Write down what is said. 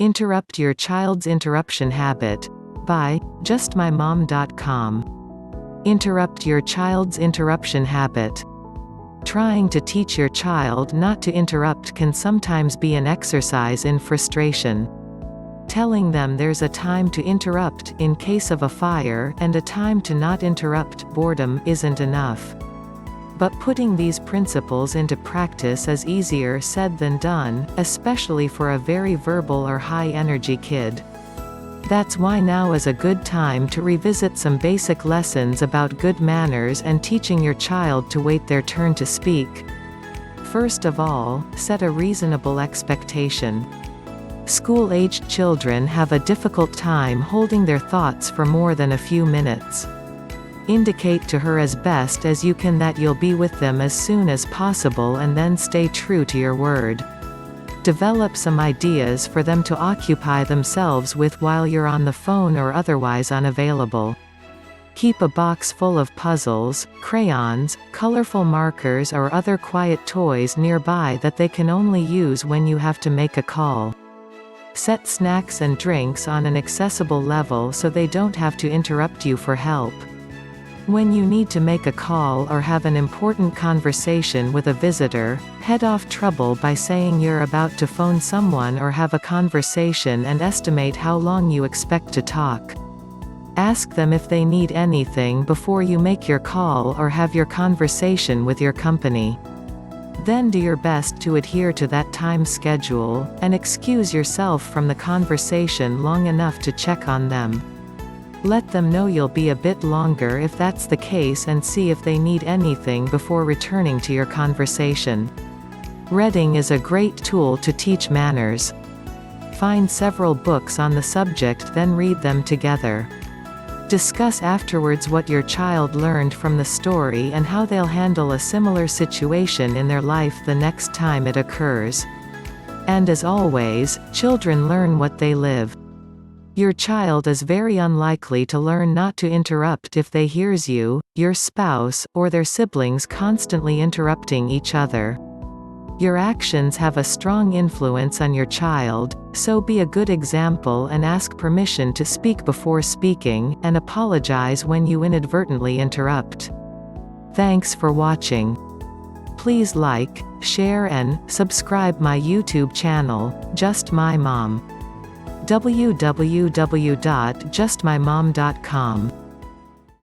Interrupt Your Child's Interruption Habit by justmymom.com. Interrupt your child's interruption habit. Trying to teach your child not to interrupt can sometimes be an exercise in frustration. Telling them there's a time to interrupt in case of a fire and a time to not interrupt boredom isn't enough. But putting these principles into practice is easier said than done, especially for a very verbal or high-energy kid. That's why now is a good time to revisit some basic lessons about good manners and teaching your child to wait their turn to speak. First of all, set a reasonable expectation. School-aged children have a difficult time holding their thoughts for more than a few minutes. Indicate to her as best as you can that you'll be with them as soon as possible and then stay true to your word. Develop some ideas for them to occupy themselves with while you're on the phone or otherwise unavailable. Keep a box full of puzzles, crayons, colorful markers or other quiet toys nearby that they can only use when you have to make a call. Set snacks and drinks on an accessible level so they don't have to interrupt you for help. When you need to make a call or have an important conversation with a visitor, head off trouble by saying you're about to phone someone or have a conversation and estimate how long you expect to talk. Ask them if they need anything before you make your call or have your conversation with your company. Then do your best to adhere to that time schedule, and excuse yourself from the conversation long enough to check on them. Let them know you'll be a bit longer if that's the case and see if they need anything before returning to your conversation. Reading is a great tool to teach manners. Find several books on the subject, then read them together. Discuss afterwards what your child learned from the story and how they'll handle a similar situation in their life the next time it occurs. And as always, children learn what they live. Your child is very unlikely to learn not to interrupt if they hears you, your spouse, or their siblings constantly interrupting each other. Your actions have a strong influence on your child, so be a good example and ask permission to speak before speaking, and apologize when you inadvertently interrupt. Thanks for watching. Please like, share and subscribe my YouTube channel, Just My Mom. www.justmymom.com